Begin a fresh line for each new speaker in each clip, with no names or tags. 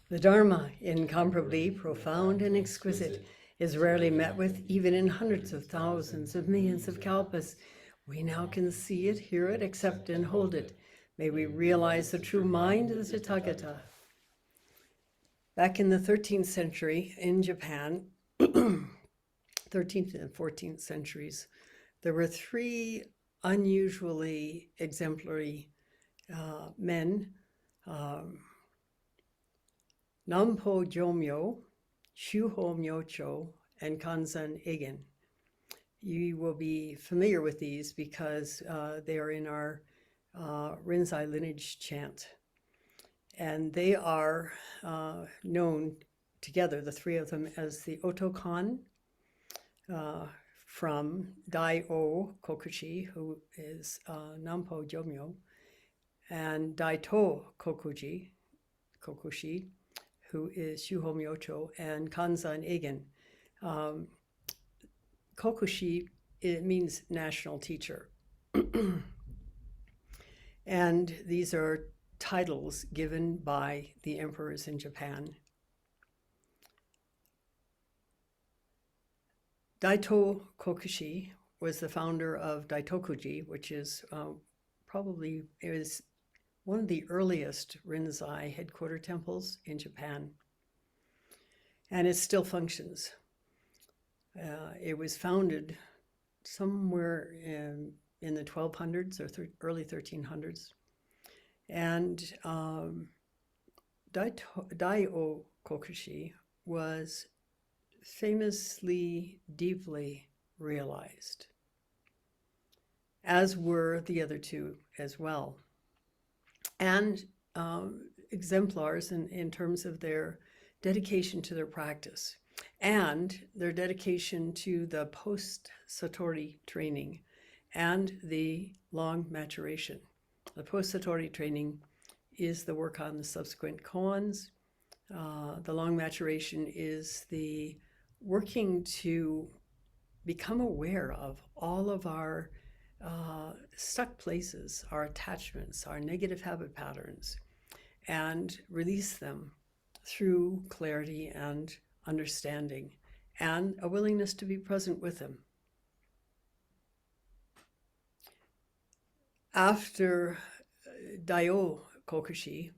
The Dharma, incomparably profound and exquisite, is rarely met with even in hundreds of thousands of millions of kalpas. We now can see it, hear it, accept and hold it. May we realize the true mind of the Tathagata. Back in the 13th century in Japan, 13th and 14th centuries, there were three unusually exemplary men, Nampo Jomyo, Shuho Myocho, and Kanzan Egen. You will be familiar with these because they are in our Rinzai lineage chant. And they are known together, the three of them, as the Otokan from Daito Kokushi, who is Nampo Jomyo, and Daito Kokushi, who is Shuho Myocho, and Kanzan Egen. Kokushi, it means national teacher. And these are titles given by the emperors in Japan. Daito Kokushi was the founder of Daitokuji, which is probably is one of the earliest Rinzai headquarter temples in Japan. And it still functions. It was founded somewhere in the 1200s or early 1300s. And Daito Kokushi was famously deeply realized, as were the other two as well. And exemplars in terms of their dedication to their practice and their dedication to the post-Satori training and the long maturation. The post-Satori training is the work on the subsequent koans. The long maturation is the working to become aware of all of our stuck places, our attachments, our negative habit patterns, and release them through clarity and understanding and a willingness to be present with them. After Daito Kokushi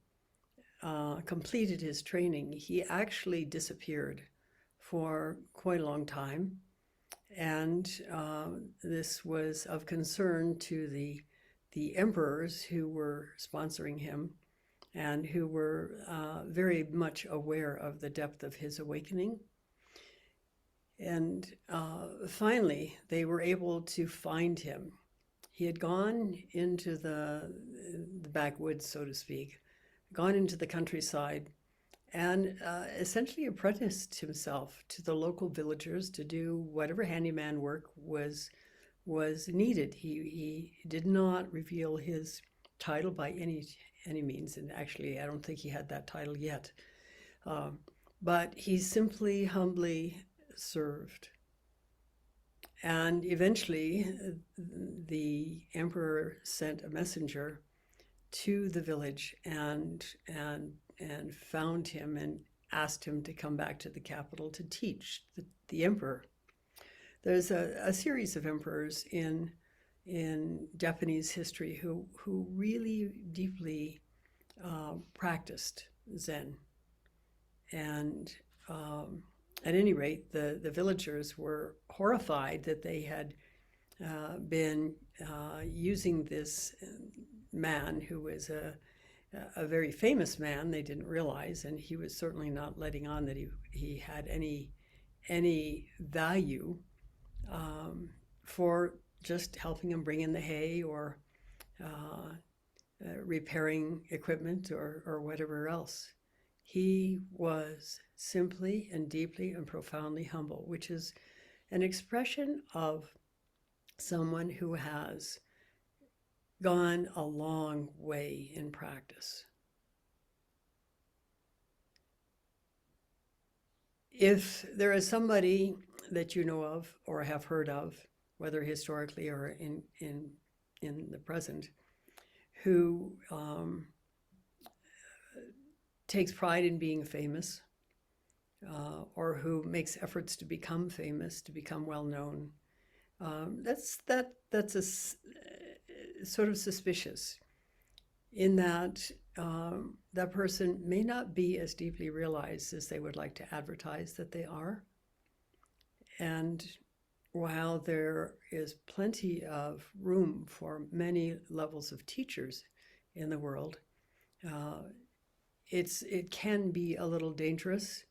completed his training, he actually disappeared for quite a long time. And this was of concern to the emperors who were sponsoring him and who were very much aware of the depth of his awakening. And finally, they were able to find him. He had gone into the backwoods, so to speak, gone into the countryside, and essentially apprenticed himself to the local villagers to do whatever handyman work was needed. He did not reveal his title by any means, and actually I don't think he had that title yet. But he simply humbly served. And eventually the emperor sent a messenger to the village and found him and asked him to come back to the capital to teach the emperor. There's a series of emperors in Japanese history who really deeply practiced Zen. And at any rate, the villagers were horrified that they had been using this man who was a very famous man. They didn't realize, and he was certainly not letting on that he had any value for just helping him bring in the hay or repairing equipment or whatever else. He was simply and deeply and profoundly humble, which is an expression of someone who has gone a long way in practice. If there is somebody that you know of or have heard of, whether historically or in the present, who takes pride in being famous, or who makes efforts to become famous, to become well known. That's sort of suspicious, in that that person may not be as deeply realized as they would like to advertise that they are. And while there is plenty of room for many levels of teachers in the world, it can be a little dangerous.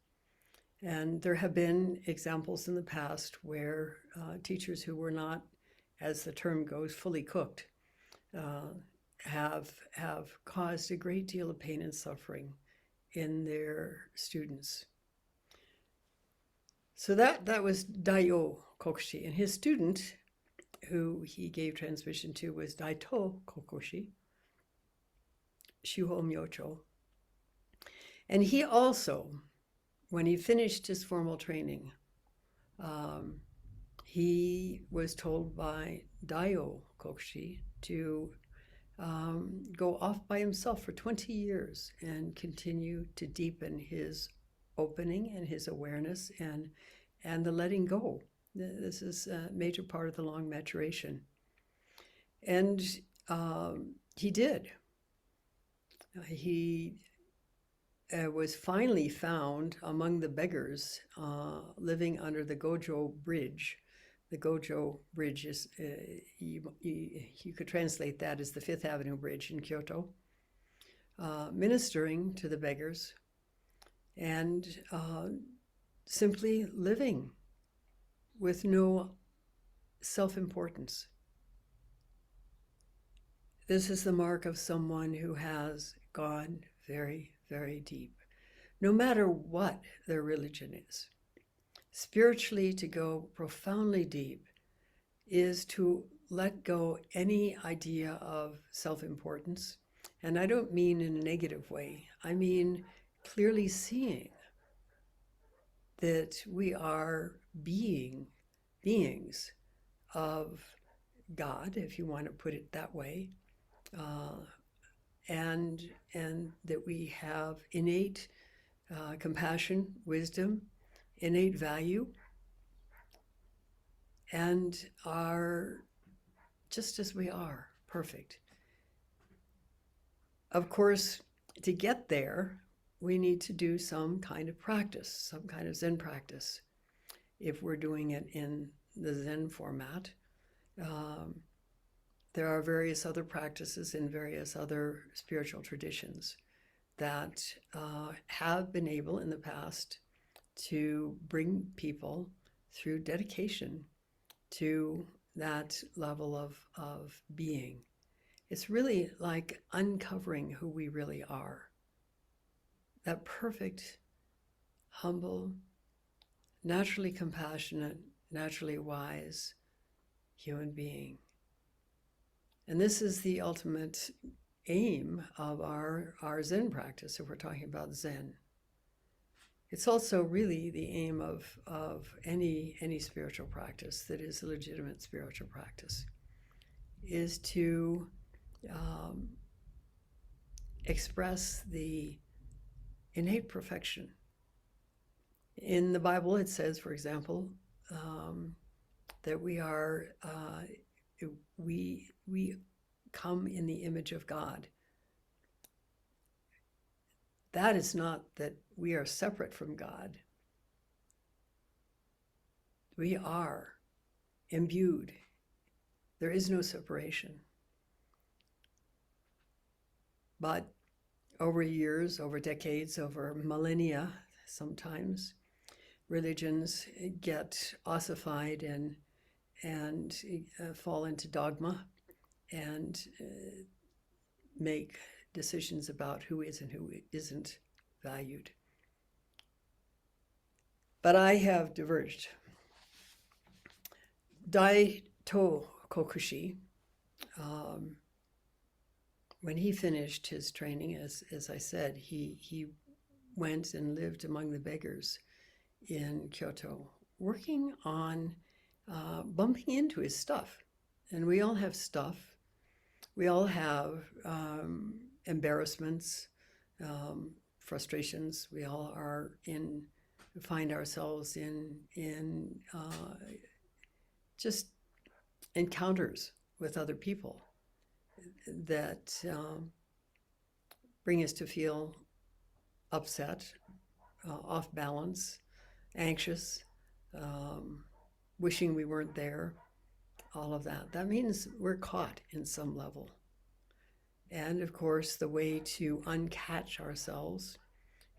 And there have been examples in the past where teachers who were not, as the term goes, fully cooked, have caused a great deal of pain and suffering in their students. So that was Daito Kokushi, and his student, who he gave transmission to, was Daito Kokushi, Shuho Myocho. And he also, when he finished his formal training, he was told by Daito Kokushi to go off by himself for 20 years and continue to deepen his opening and his awareness and the letting go. This is a major part of the long maturation. And he did. He was finally found among the beggars living under the Gojo Bridge. The Gojo Bridge is, you could translate that as the Fifth Avenue Bridge in Kyoto, ministering to the beggars and simply living with no self-importance. This is the mark of someone who has gone very, very deep, no matter what their religion is. Spiritually, to go profoundly deep is to let go any idea of self-importance. And I don't mean in a negative way. I mean clearly seeing that we are beings of God, if you want to put it that way, and that we have innate compassion, wisdom, innate value, and are just as we are, perfect. Of course, to get there, we need to do some kind of practice, some kind of Zen practice, if we're doing it in the Zen format. There are various other practices in various other spiritual traditions that have been able in the past to bring people through dedication to that level of being. It's really like uncovering who we really are. That perfect, humble, naturally compassionate, naturally wise human being. And this is the ultimate aim of our Zen practice, if we're talking about Zen. It's also really the aim of any spiritual practice that is a legitimate spiritual practice, is to express the innate perfection. In the Bible, it says, for example, that we come in the image of God. That is not that we are separate from God. We are imbued. There is no separation. But over years, over decades, over millennia, sometimes, religions get ossified and fall into dogma and make decisions about who is and who isn't valued. But I have diverged. Daito Kokushi, when he finished his training, as I said, he went and lived among the beggars in Kyoto, working on bumping into his stuff. And we all have stuff. We all have embarrassments, frustrations. We all are find ourselves in just encounters with other people that bring us to feel upset, off balance, anxious, wishing we weren't there, all of that. That means we're caught in some level. And of course, the way to uncatch ourselves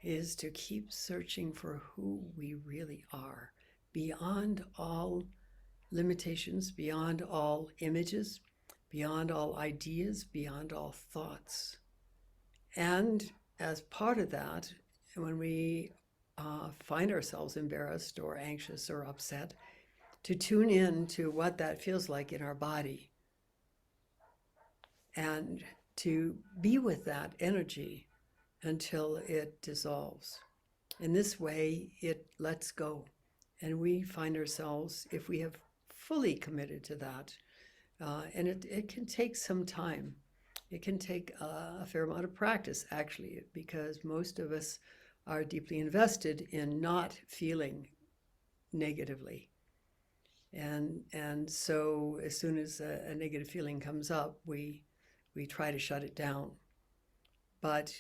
is to keep searching for who we really are, beyond all limitations, beyond all images, beyond all ideas, beyond all thoughts. And as part of that, when we find ourselves embarrassed or anxious or upset, to tune in to what that feels like in our body and to be with that energy until it dissolves. In this way, it lets go. And we find ourselves, if we have fully committed to that, and it can take some time. It can take a fair amount of practice, actually, because most of us are deeply invested in not feeling negatively. And so as soon as a negative feeling comes up, we try to shut it down. But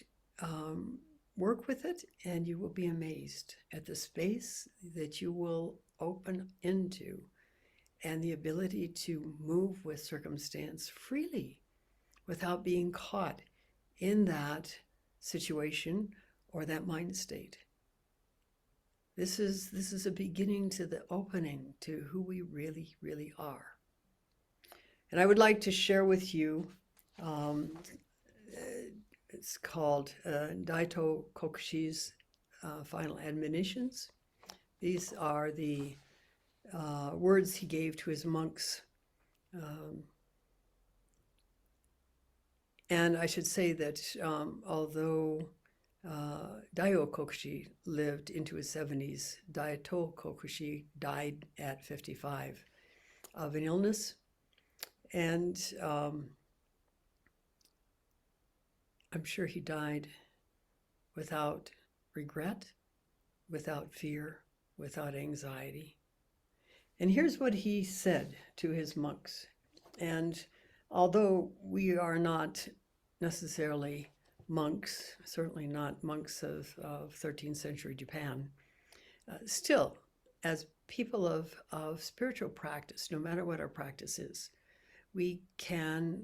work with it, and you will be amazed at the space that you will open into and the ability to move with circumstance freely without being caught in that situation or that mind state. This is a beginning to the opening to who we really, really are. And I would like to share with you, it's called Daito Kokushi's Final Admonitions. These are the words he gave to his monks. And I should say that although Daito Kokushi lived into his 70s, Daito Kokushi died at 55 of an illness. And I'm sure he died without regret, without fear, without anxiety. And here's what he said to his monks. And although we are not necessarily monks, certainly not monks of 13th century Japan, still, as people of spiritual practice, no matter what our practice is, we can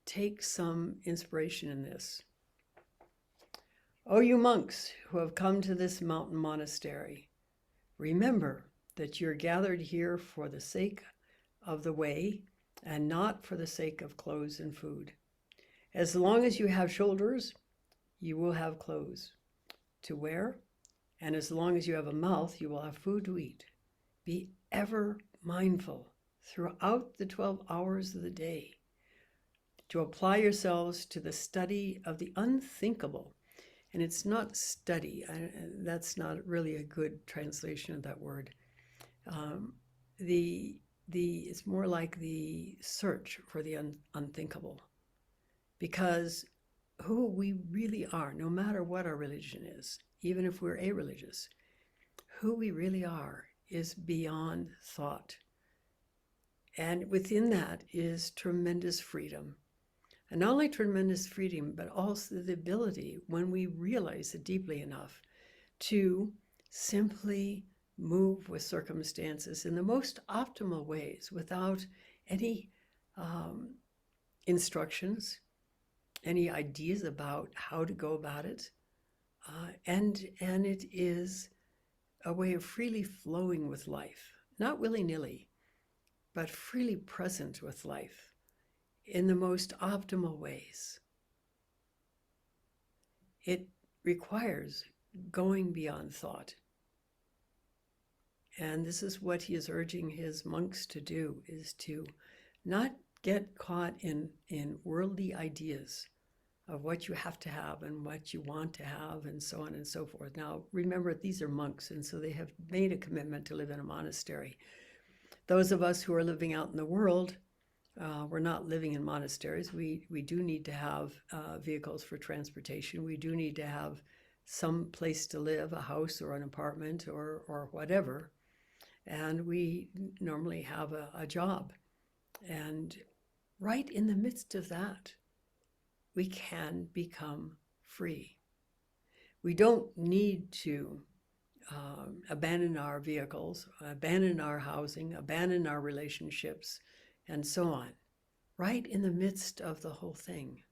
take some inspiration in this. O you monks who have come to this mountain monastery, remember that you're gathered here for the sake of the way and not for the sake of clothes and food. As long as you have shoulders, you will have clothes to wear, and as long as you have a mouth, you will have food to eat. Be ever mindful throughout the 12 hours of the day to apply yourselves to the study of the unthinkable. And it's not study. That's not really a good translation of that word. It's more like the search for the unthinkable. Because who we really are, no matter what our religion is, even if we're a-religious, who we really are is beyond thought. And within that is tremendous freedom. And not only tremendous freedom, but also the ability, when we realize it deeply enough, to simply move with circumstances in the most optimal ways without any instructions, any ideas about how to go about it. And it is a way of freely flowing with life, not willy-nilly, but freely present with life in the most optimal ways. It requires going beyond thought. And this is what he is urging his monks to do, is to not get caught in worldly ideas of what you have to have and what you want to have and so on and so forth. Now, remember, these are monks, and so they have made a commitment to live in a monastery. Those of us who are living out in the world We're not living in monasteries. We do need to have vehicles for transportation. We do need to have some place to live, a house or an apartment or whatever. And we normally have a job. And right in the midst of that, we can become free. We don't need to abandon our vehicles, abandon our housing, abandon our relationships, and so on. Right in the midst of the whole thing,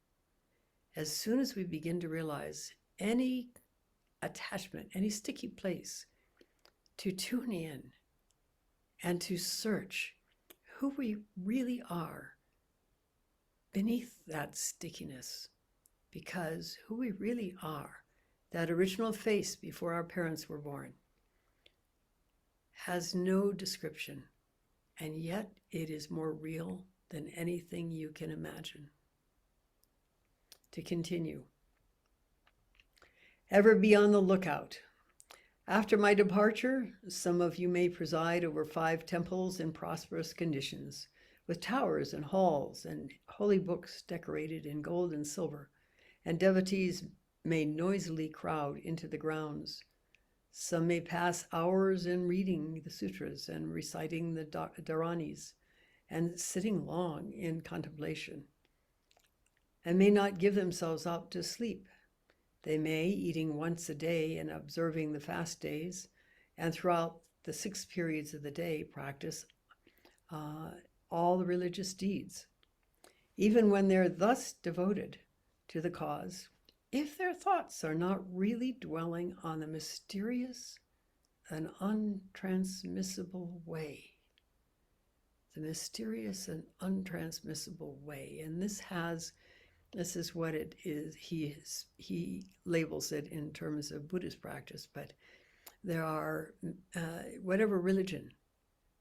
as soon as we begin to realize any attachment, any sticky place, to tune in and to search who we really are beneath that stickiness, because who we really are, that original face before our parents were born, has no description, and yet it is more real than anything you can imagine. To continue. Ever be on the lookout. After my departure, some of you may preside over 5 temples in prosperous conditions, with towers and halls and holy books decorated in gold and silver, and devotees may noisily crowd into the grounds. Some may pass hours in reading the sutras and reciting the dharanis, and sitting long in contemplation, and may not give themselves up to sleep. They may, eating once a day and observing the fast days, and throughout the 6 periods of the day, practice all the religious deeds. Even when they're thus devoted to the cause, if their thoughts are not really dwelling on the mysterious and untransmissible way, the mysterious and untransmissible way. And this is what it is. He labels it in terms of Buddhist practice, but there are, whatever religion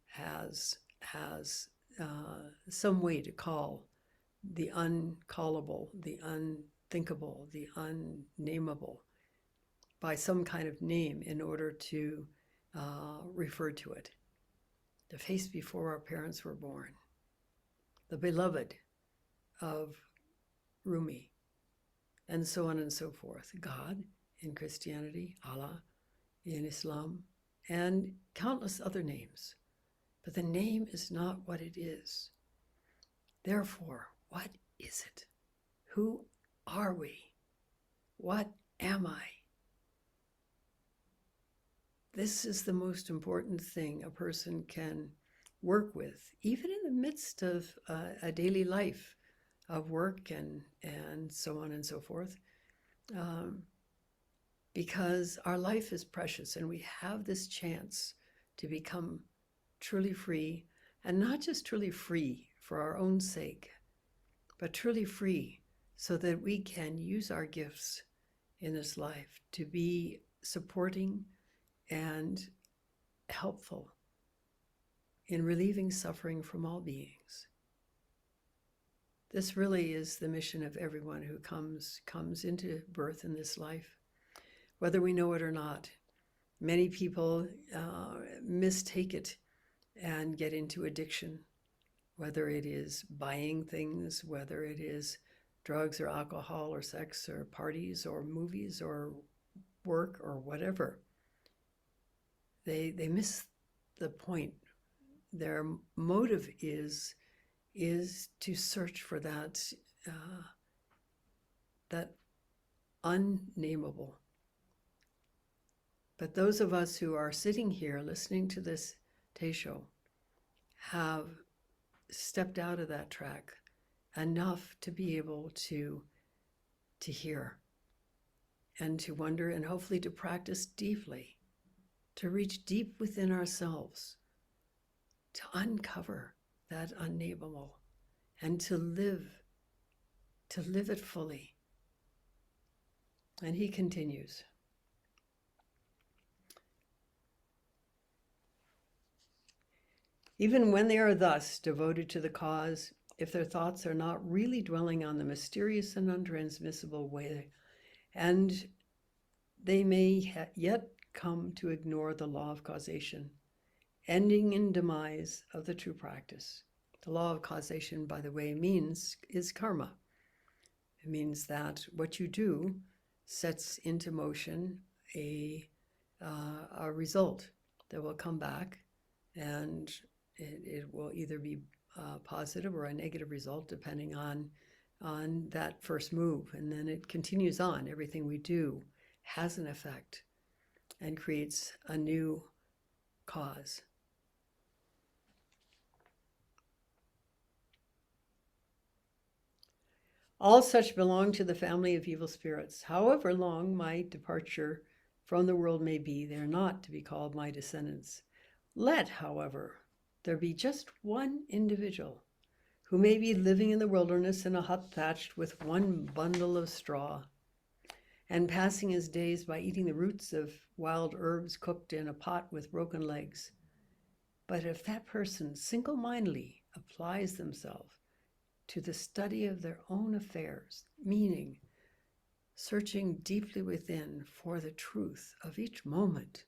has some way to call the uncallable, the unthinkable, the unnameable by some kind of name in order to refer to it. The face before our parents were born, the beloved of Rumi, and so on and so forth. God in Christianity, Allah in Islam, and countless other names. But the name is not what it is. Therefore, what is it? Who are we? What am I? This is the most important thing a person can work with, even in the midst of a daily life of work and so on and so forth, because our life is precious and we have this chance to become truly free, and not just truly free for our own sake, but truly free so that we can use our gifts in this life to be supporting and helpful in relieving suffering from all beings. This really is the mission of everyone who comes into birth in this life, whether we know it or not. Many people mistake it and get into addiction, whether it is buying things, whether it is drugs or alcohol or sex or parties or movies or work or whatever. They miss the point. Their motive is to search for that unnameable. But those of us who are sitting here listening to this teisho have stepped out of that track enough to be able to hear and to wonder, and hopefully to practice deeply, to reach deep within ourselves, to uncover that unnameable, and to live it fully. And he continues. Even when they are thus devoted to the cause, if their thoughts are not really dwelling on the mysterious and untransmissible way, and they may yet come to ignore the law of causation, ending in demise of the true practice. The law of causation, by the way, is karma. It means that what you do sets into motion a result that will come back, and it will either be a positive or a negative result depending on that first move. And then it continues on. Everything we do has an effect and creates a new cause. All such belong to the family of evil spirits. However long my departure from the world may be, they are not to be called my descendants. Let, however, there be just one individual who may be living in the wilderness in a hut thatched with one bundle of straw, and passing his days by eating the roots of wild herbs cooked in a pot with broken legs. But if that person single-mindedly applies themselves to the study of their own affairs, meaning searching deeply within for the truth of each moment,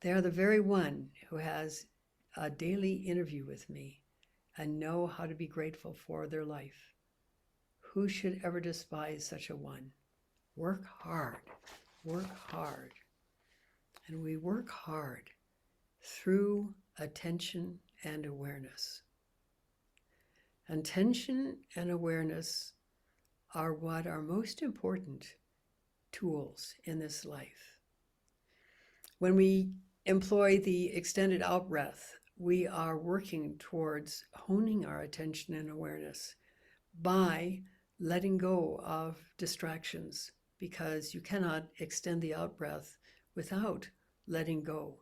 they are the very one who has a daily interview with me and know how to be grateful for their life. Who should ever despise such a one? Work hard, work hard. And we work hard through attention and awareness. Attention and awareness are what are most important tools in this life. When we employ the extended out breath, we are working towards honing our attention and awareness by letting go of distractions, because you cannot extend the out breath without letting go.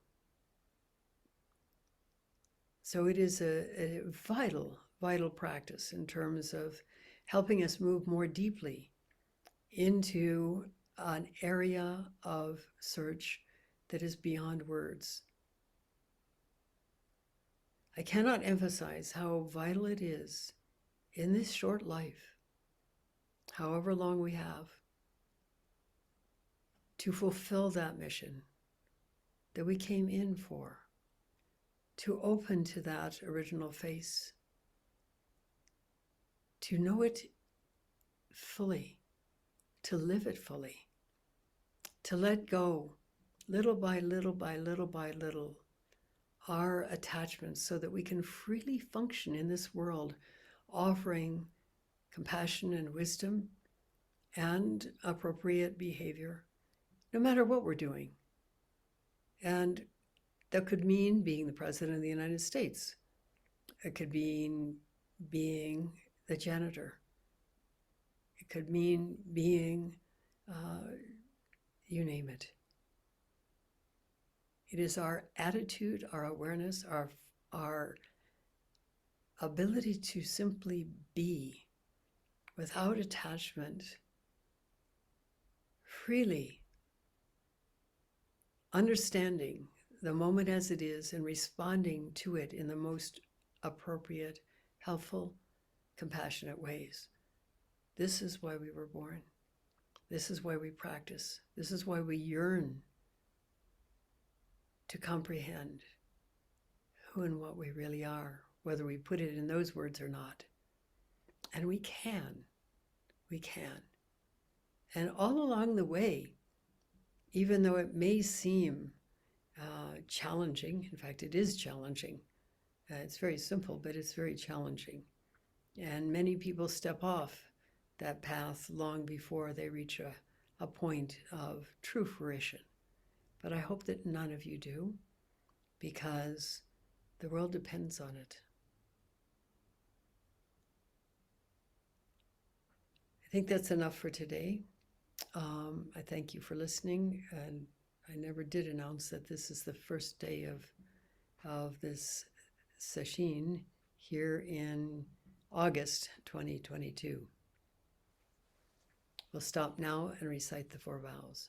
So it is a vital, vital practice in terms of helping us move more deeply into an area of search that is beyond words. I cannot emphasize how vital it is in this short life, however long we have, to fulfill that mission that we came in for, to open to that original face, to know it fully, to live it fully, to let go little by little by little by little our attachments so that we can freely function in this world, offering compassion and wisdom and appropriate behavior, no matter what we're doing. And that could mean being the President of the United States. It could mean being the janitor. It could mean being, you name it. It is our attitude, our awareness, our ability to simply be without attachment, freely understanding the moment as it is and responding to it in the most appropriate, helpful, compassionate ways. This is why we were born. This is why we practice. This is why we yearn to comprehend who and what we really are, whether we put it in those words or not. And we can. And all along the way, even though it may seem challenging, in fact, it is challenging. It's very simple, but it's very challenging. And many people step off that path long before they reach a point of true fruition. But I hope that none of you do, because the world depends on it. I think that's enough for today. I thank you for listening, and I never did announce that this is the first day of this session here in August 2022. We'll stop now and recite the 4 vows.